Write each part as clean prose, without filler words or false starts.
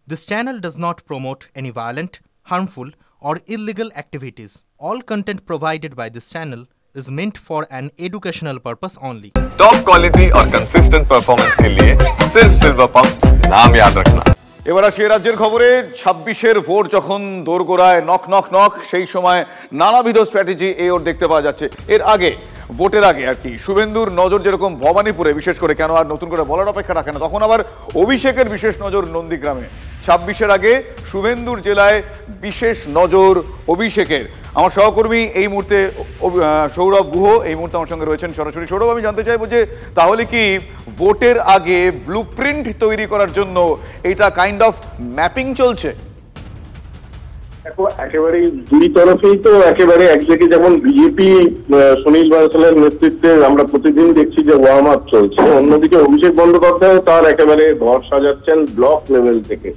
This channel does not promote any violent, harmful, or illegal activities. All content provided by this channel is meant for an educational purpose only. Top quality और consistent performance के लिए सिर्फ silver pump नाम याद रखना। এবার আসি রাজ্যের খবরে। ২৬-এর ভোট যখন দোরগোড়ায় নক নক নক, সেই সময় নানাবিধ স্ট্র্যাটেজি এই ওর দেখতে পাওয়া যাচ্ছে। এর আগে ভোটের আগে আর কি শুভেন্দুর নজর যেরকম ভবানীপুরে, বিশেষ করে কেন আর নতুন করে বলার অপেক্ষা রাখে না, তখন আবার অভিষেকের বিশেষ নজর নন্দীগ্রামে। ২৬-এর আগে শুভেন্দুর জেলায় বিশেষ নজর অভিষেকের। আমার সহকর্মী এই মুহূর্তে সৌরভ গুহ এই মুহূর্তে আমার সঙ্গে রয়েছেন সরাসরি। সৌরভ, আমি জানতে চাইবো যে তাহলে কি ভোটের আগে ব্লুপ্রিন্ট তৈরি করার জন্য এটা কাইন্ড অফ ম্যাপিং চলছে? একেবারে দুই তরফেই তো একেবারে একদিকে যেমন বিজেপি সুনীল বানসালের নেতৃত্বে আমরা প্রতিদিন দেখছি যে ওয়ার্ম আপ চলছে, অন্যদিকে অভিষেক বন্দ্যোপাধ্যায় তার একেবারে ঘর সাজাচ্ছেন ব্লক লেভেল থেকে।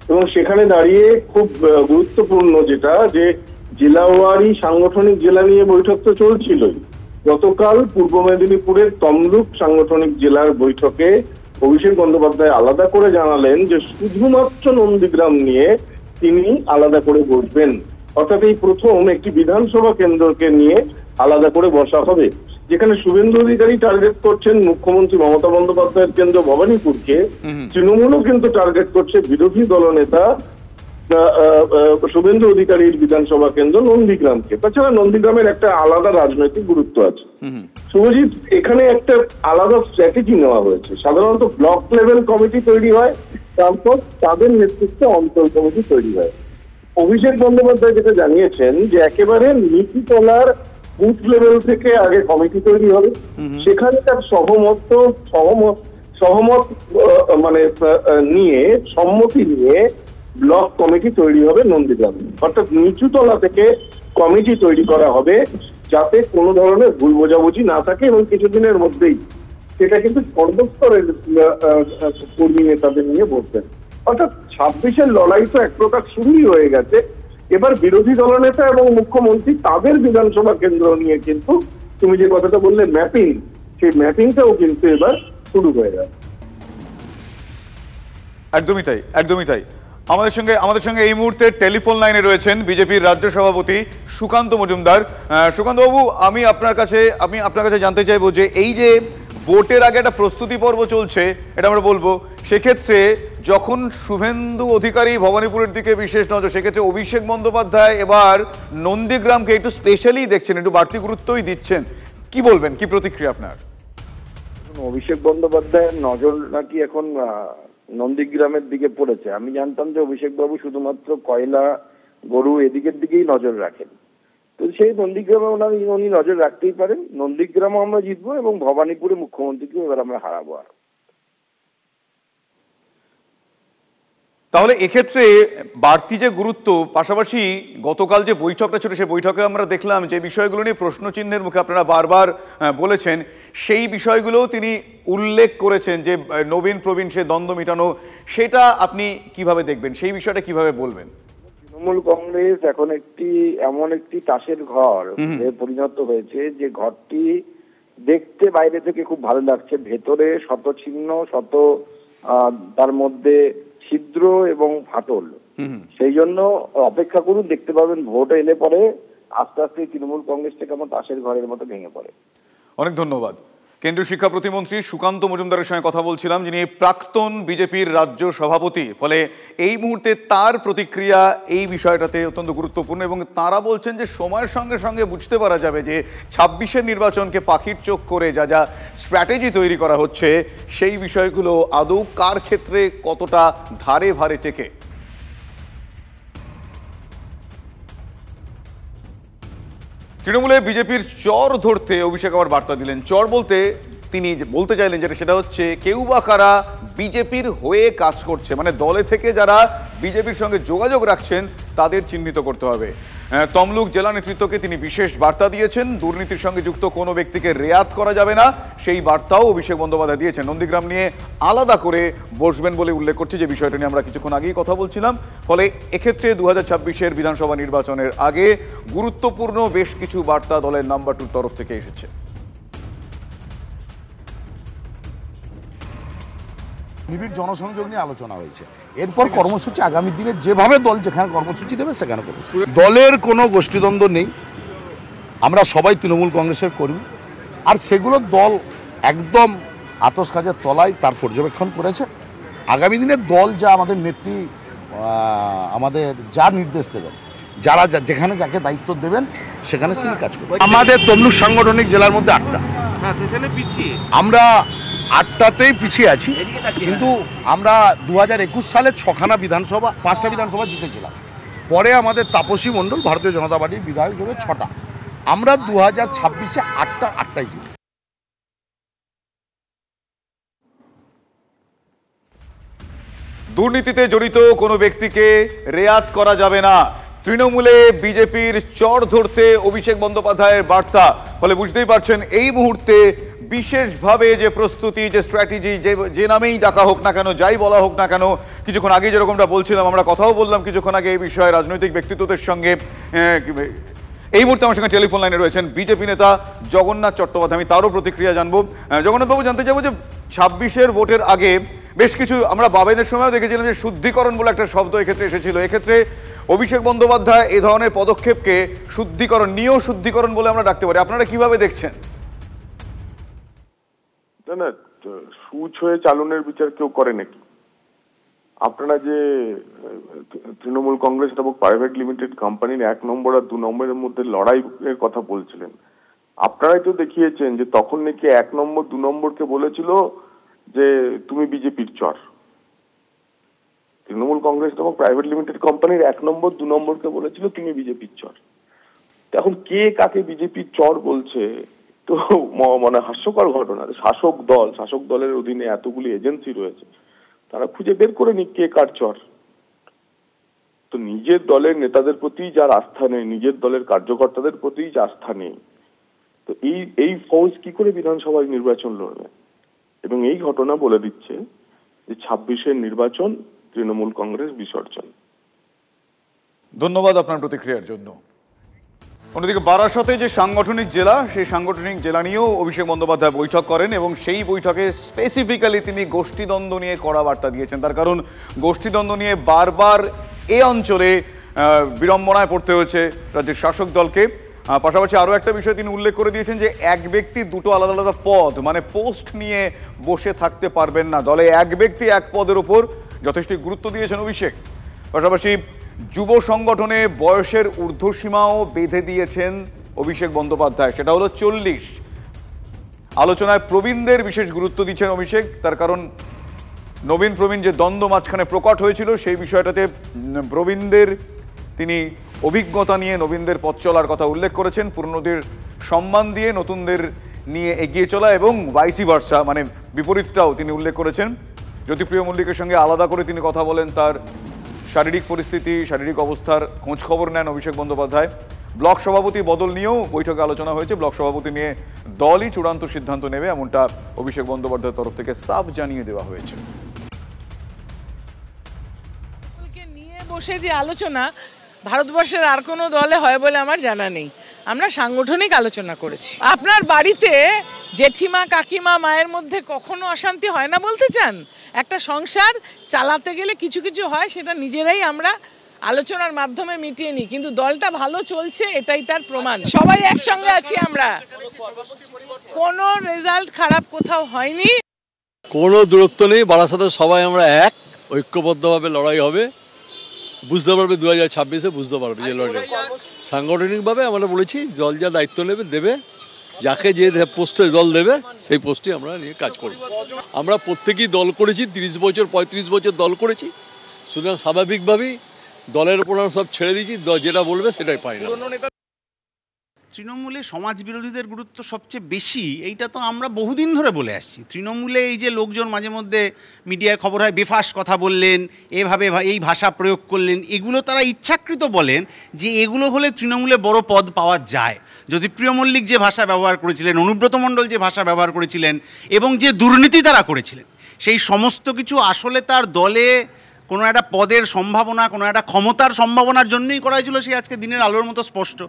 এবং সেখানে দাঁড়িয়ে খুব গুরুত্বপূর্ণ যেটা যে জেলাওয়ারি সাংগঠনিক জেলা নিয়ে বৈঠক তো চলছিলই। গতকাল পূর্ব মেদিনীপুরের তমলুক সাংগঠনিক জেলার বৈঠকে অভিষেক বন্দ্যোপাধ্যায় আলাদা করে জানালেন যে শুধুমাত্র নন্দীগ্রাম নিয়ে তিনি আলাদা করে বসবেন। অর্থাৎ এই প্রথম একটি বিধানসভা কেন্দ্রকে নিয়ে আলাদা করে বসা হবে, যেখানে শুভেন্দু অধিকারী টার্গেট করছেন মুখ্যমন্ত্রী মমতা বন্দ্যোপাধ্যায়ের কেন্দ্র ভবানীপুরকে, তৃণমূলও কিন্তু টার্গেট করছে বিরোধী দলনেতা শুভেন্দু অধিকারীর বিধানসভা কেন্দ্র নন্দীগ্রামকে। তাছাড়া নন্দীগ্রামের একটা আলাদা রাজনৈতিক গুরুত্ব আছে। শুভজিৎ, এখানে একটা আলাদা স্ট্র্যাটেজি নেওয়া হয়েছে। সাধারণত ব্লক লেভেল কমিটি তৈরি হয়, তারপর তাদের নেতৃত্বে অঞ্চল কমিটি তৈরি হয়। অভিষেক বন্দ্যোপাধ্যায় যেটা জানিয়েছেন যে একেবারে নিচুতলার বুথ লেভেল থেকে আগে কমিটি তৈরি হবে, সেখানে তার সহমত মানে নিয়ে সম্মতি নিয়ে ব্লক কমিটি তৈরি হবে নন্দীগ্রামে। অর্থাৎ নিচুতলা থেকে কমিটি তৈরি করা হবে যাতে কোনো ধরনের ভুল বোঝাবুঝি না থাকে, এবং কিছুদিনের মধ্যেই সেটা কিন্তু সর্বস্তরের কর্মী নেতাদের নিয়ে বসবেন। অর্থাৎ ২৬-এর লড়াই তো এক প্রকার শুরুই হয়ে গেছে। এবার বিরোধী দলনেতা এবং মুখ্যমন্ত্রী তাদের বিধানসভা কেন্দ্র নিয়ে কিন্তু তুমি যে কথাটা বললে ম্যাপিং, সেই ম্যাপিংটাও কিন্তু এবার শুরু হয়ে যাবে। একদমই তাই, একদমই তাই। আমাদের সঙ্গে এই মুহূর্তে টেলিফোন লাইনে রয়েছেন বিজেপির রাজ্য সভাপতি সুকান্ত মজুমদার। সুকান্ত বাবু, আমি আপনার কাছে জানতে চাইবো যে এই যে ভোটের আগে একটা প্রস্তুতি পর্ব চলছে, এটা আমরা বলবো, সেক্ষেত্রে যখন শুভেন্দু অধিকারী ভবানীপুরের দিকে বিশেষ নজর, সেক্ষেত্রে অভিষেক বন্দ্যোপাধ্যায় এবার নন্দীগ্রামকে একটু স্পেশালি দেখছেন, একটু বাড়তি গুরুত্বই দিচ্ছেন। কি বলবেন, কি প্রতিক্রিয়া আপনার? অভিষেক বন্দ্যোপাধ্যায়ের নজর নাকি এখন নন্দীগ্রামের দিকে পড়েছে। আমি জানতাম যে অভিষেক বাবু শুধুমাত্র কয়লা, গরু এদিকের দিকেই নজর রাখেন, তো সেই নন্দীগ্রামে উনি নজর রাখতেই পারেন। নন্দীগ্রামও আমরা জিতবো এবং ভবানীপুরে মুখ্যমন্ত্রীকে এবার আমরা হারাবো। আর তাহলে এক্ষেত্রে বাড়তি যে গুরুত্ব, পাশাপাশি গতকাল যে বৈঠকটা ছিল সেই বৈঠকে আমরা দেখলাম যে বিষয়গুলো নিয়ে প্রশ্নচিহ্নের মুখে আপনারা বারবার বলেছেন, সেই বিষয়গুলোও তিনি উল্লেখ করেছেন যে নবীন প্রবীণ সে দ্বন্দ্ব মেটানো, সেটা আপনি কিভাবে দেখবেন, সেই বিষয়টা কিভাবে বলবেন? তৃণমূল কংগ্রেস এখন এমন একটি তাসের ঘর পরিণত হয়েছে যে ঘরটি দেখতে বাইরে থেকে খুব ভালো লাগছে, ভেতরে শত ছিন্ন, শত তার মধ্যে ছিদ্র এবং ফাটল। সেই জন্য অপেক্ষা করুন, দেখতে পাবেন ভোট এলে পরে আস্তে আস্তে তৃণমূল কংগ্রেসটা কেমন তাসের ঘরের মতো ভেঙে পড়ে। অনেক ধন্যবাদ। কেন্দ্রীয় শিক্ষা প্রতিমন্ত্রী সুকান্ত মজুমদারের সঙ্গে কথা বলছিলাম, যিনি প্রাক্তন বিজেপির রাজ্য সভাপতি। ফলে এই মুহূর্তে তার প্রতিক্রিয়া এই বিষয়টাতে অত্যন্ত গুরুত্বপূর্ণ, এবং তারা বলছেন যে সময়ের সঙ্গে সঙ্গে বুঝতে পারা যাবে যে ২৬-এর নির্বাচনকে পাখির চোখ করে যা যা স্ট্র্যাটেজি তৈরি করা হচ্ছে, সেই বিষয়গুলো আদৌ কার ক্ষেত্রে কতটা ধারে ভারে টেকে। তৃণমূলে বিজেপির চর ধরতে অভিষেক আবার বার্তা দিলেন। চর বলতে তিনি বলতে চাইলেন যেটা, সেটা হচ্ছে কেউ বা কারা বিজেপির হয়ে কাজ করছে, মানে দলে থেকে যারা বিজেপির সঙ্গে যোগাযোগ রাখছেন তাদের চিহ্নিত করতে হবে। তমলুক জেলা নেতৃত্বকে তিনি বিশেষ বার্তা দিয়েছেন, দুর্নীতির সঙ্গে যুক্ত কোনো ব্যক্তিকে রেয়াত করা যাবে না, সেই বার্তাও অভিষেক বন্দ্যোপাধ্যায় দিয়েছেন। নন্দীগ্রাম নিয়ে আলাদা করে বসবেন বলে উল্লেখ করছে, যে বিষয়টা নিয়ে আমরা কিছুক্ষণ আগেই কথা বলছিলাম। ফলে এক্ষেত্রে ২০২৬-এর বিধানসভা নির্বাচনের আগে গুরুত্বপূর্ণ বেশ কিছু বার্তা দলের নাম্বার 2 তরফ থেকে এসেছে। নিবিড় জনসংযোগ নিয়ে আলোচনা হয়েছে। এরপর কর্মসূচি আগামী দিনে যেভাবে দল যেখানে কর্মসূচি দেবে সেখানে কর্মসূচি। দলের কোনো গোষ্ঠীদ্বন্দ্ব নেই, আমরা সবাই তৃণমূল কংগ্রেসের কর্মী, আর সেগুলো দল একদম আতস কাজের তলায় তার পর্যবেক্ষণ করেছে। আগামী দিনে দল যা আমাদের নেত্রী আমাদের যা নির্দেশ দেবেন, যারা যেখানে যাকে দায়িত্ব দেবেন সেখানে তিনি কাজ করবেন। আমাদের তমলুক সাংগঠনিক জেলার মধ্যে 8টা, আমরা 8টাতেই পিছিয়ে আছি, কিন্তু আমরা 2021 সালে 6খানা বিধানসভা 5টা বিধানসভা জিতেছিলাম। পরে আমাদের তাপসী মণ্ডল ভারতীয় জনতা পার্টির বিধায়ক হিসেবে 6টা, আমরা 2026-এ 8টাই জিতি। দুর্নীতিতে জড়িত কোনো ব্যক্তিকে রেয়াত করা যাবে না, তৃণমূলে বিজেপির চর ধরতে অভিষেক বন্দ্যোপাধ্যায়ের বার্তা। ফলে বুঝতেই পারছেন এই মুহূর্তে বিশেষভাবে যে প্রস্তুতি, যে স্ট্র্যাটেজি, যে নামেই ডাকা হোক না কেন, যাই বলা হোক না কেন, কিছুক্ষণ আগে যেরকমটা বলছিলাম, আমরা কথাও বললাম কিছুক্ষণ আগে এই বিষয়ে রাজনৈতিক ব্যক্তিত্বদের সঙ্গে। এই মুহূর্তে আমার সঙ্গে টেলিফোন লাইনে রয়েছেন বিজেপি নেতা জগন্নাথ চট্টোপাধ্যায়, আমি তারও প্রতিক্রিয়া জানবো। জগন্নাথবাবু, জানতে চাইবো যে 26-এর ভোটের আগে বেশ কিছু আমরা বাবাইদের সময়ও দেখেছিলাম যে শুদ্ধিকরণ বলে একটা শব্দ এক্ষেত্রে এসেছিল। এক্ষেত্রে অভিষেক বন্দ্যোপাধ্যায় এ ধরনের পদক্ষেপকে শুদ্ধিকরণ, নিয়েও শুদ্ধিকরণ বলে আমরা ডাকতে পারি, আপনারা কিভাবে দেখছেন? না, সুচ হয়ে চালনের বিচার কেউ করে নাকি? আপনারা যে তৃণমূল কংগ্রেস এবং প্রাইভেট লিমিটেড কোম্পানির 1 নম্বর আর 2 নম্বরের মধ্যে লড়াইয়ের কথা বলছিলেন, আপনারাই তো দেখিয়েছেন যে তখন নাকি 1 নম্বর 2 নম্বরকে বলেছিল যে তুমি বিজেপির চর। তৃণমূল কংগ্রেস এবং প্রাইভেট লিমিটেড কোম্পানির 1 নম্বর 2 নম্বরকে বলেছিল তুমি বিজেপির চর। এখন কে কাকে বিজেপির চর বলছে তো মানে হাস্যকর ঘটনা। শাসক দলের অধীনে এতগুলি এজেন্সি রয়েছে, তারা খুঁজে বের করে নিক কে কার চর। তো নিজের দলের নেতাদের প্রতি যার আস্থা নেই, নিজের দলের কার্যকর্তাদের প্রতি যে আস্থা নেই, তো এই ফৌজ কি করে বিধানসভায় নির্বাচন লড়বে? এবং এই ঘটনা বলে দিচ্ছে যে 26-এর নির্বাচন তৃণমূল কংগ্রেস বিসর্জন। ধন্যবাদ আপনার প্রতিক্রিয়ার জন্য। অন্যদিকে বারাসতে যে সাংগঠনিক জেলা, সেই সাংগঠনিক জেলা নিয়েও অভিষেক বন্দ্যোপাধ্যায় বৈঠক করেন এবং সেই বৈঠকে স্পেসিফিক্যালি তিনি গোষ্ঠীদ্বন্দ্ব নিয়ে কড়া বার্তা দিয়েছেন। তার কারণ গোষ্ঠীদ্বন্দ্ব নিয়ে বারবার এ অঞ্চলে বিড়ম্বনায় পড়তে হয়েছে রাজ্যের শাসক দলকে। পাশাপাশি আরও একটা বিষয় তিনি উল্লেখ করে দিয়েছেন যে এক ব্যক্তি 2টো আলাদা আলাদা পদ, মানে পোস্ট নিয়ে বসে থাকতে পারবেন না, দলে এক ব্যক্তি এক পদের ওপর যথেষ্ট গুরুত্ব দিয়েছেন অভিষেক। পাশাপাশি যুব সংগঠনে বয়সের ঊর্ধ্বসীমাও বেঁধে দিয়েছেন অভিষেক বন্দ্যোপাধ্যায়, সেটা হলো 40। আলোচনায় প্রবীণদের বিশেষ গুরুত্ব দিচ্ছেন অভিষেক, তার কারণ নবীন প্রবীণ যে দ্বন্দ্ব মাঝখানে প্রকট হয়েছিল সেই বিষয়টাতে প্রবীণদের তিনি অভিজ্ঞতা নিয়ে নবীনদের পথ চলার কথা উল্লেখ করেছেন, পুরনোদের সম্মান দিয়ে নতুনদের নিয়ে এগিয়ে চলা এবং ভাইসি ভার্সা, মানে বিপরীতটাও তিনি উল্লেখ করেছেন। জ্যোতিপ্রিয় মল্লিকের সঙ্গে আলাদা করে তিনি কথা বলেন, তার শারীরিক পরিস্থিতি, শারীরিক অবস্থার খোঁজ খবর নেন অভিষেক বন্দ্যোপাধ্যায়। ব্লক সভাপতি বদল নিয়েও বৈঠকে আলোচনা হয়েছে, ব্লক সভাপতি নিয়ে দলই চূড়ান্ত সিদ্ধান্ত নেবে এমনটা অভিষেক বন্দ্যোপাধ্যায়ের তরফ থেকে সাফ জানিয়ে দেওয়া হয়েছে। নিয়ে বসে যে আলোচনা ভারতবর্ষের আর কোনো দলে হয় বলে আমার জানা নেই। আমরা সাংগঠনিক আলোচনা করেছি। আপনার বাড়িতে জেঠিমা কাকিমা মায়ের মধ্যে কখনো অশান্তি হয় না বলতে চান? একটা সংসার চালাতে গেলে কিছু কিছু হয়, সেটা নিজেরাই আমরা আলোচনার মাধ্যমে মিটিয়ে নিই, কিন্তু দলটা ভালো চলছে এটাই তার প্রমাণ। সবাই একসঙ্গে আছি আমরা, কোনো রেজাল্ট খারাপ কোথাও হয়নি, কোনো দূরত্ব নেই। বারাসাতে সবাই আমরা এক, ঐক্যবদ্ধভাবে লড়াই হবে, বুঝতে পারবে 2026-এ বুঝতে পারবে যে লড়াই। সাংগঠনিকভাবে আমরা বলেছি দল যা দায়িত্ব নেবে দেবে, যাকে যে পোস্টে দল দেবে সেই পোস্টে আমরা নিয়ে কাজ করব। আমরা প্রত্যেকেই দল করেছি, 30 বছর 35 বছর দল করেছি, সুতরাং স্বাভাবিকভাবেই দলের উপর সব ছেড়ে দিয়েছি, যেটা বলবে সেটাই পাই না। তৃণমূলে সমাজ বিরোধীদের গুরুত্ব সবচেয়ে বেশি, এইটা তো আমরা বহুদিন ধরে বলে আসছি। তৃণমূলে এই যে লোকজন মাঝে মধ্যে মিডিয়ায় খবর হয় বেফাস কথা বললেন, এভাবে এই ভাষা প্রয়োগ করলেন, এগুলো তারা ইচ্ছাকৃত বলেন যে এগুলো হলে তৃণমূলে বড় পদ পাওয়া যায়। জ্যোতিপ্রিয় মল্লিক যে ভাষা ব্যবহার করেছিলেন, অনুব্রত মণ্ডল যে ভাষা ব্যবহার করেছিলেন এবং যে দুর্নীতি তারা করেছিলেন, সেই সমস্ত কিছু আসলে তার দলে কোনো একটা পদের সম্ভাবনা, কোনো একটা ক্ষমতার সম্ভাবনার জন্যই করা হয়েছিল, সে আজকে দিনের আলোর মতো স্পষ্ট।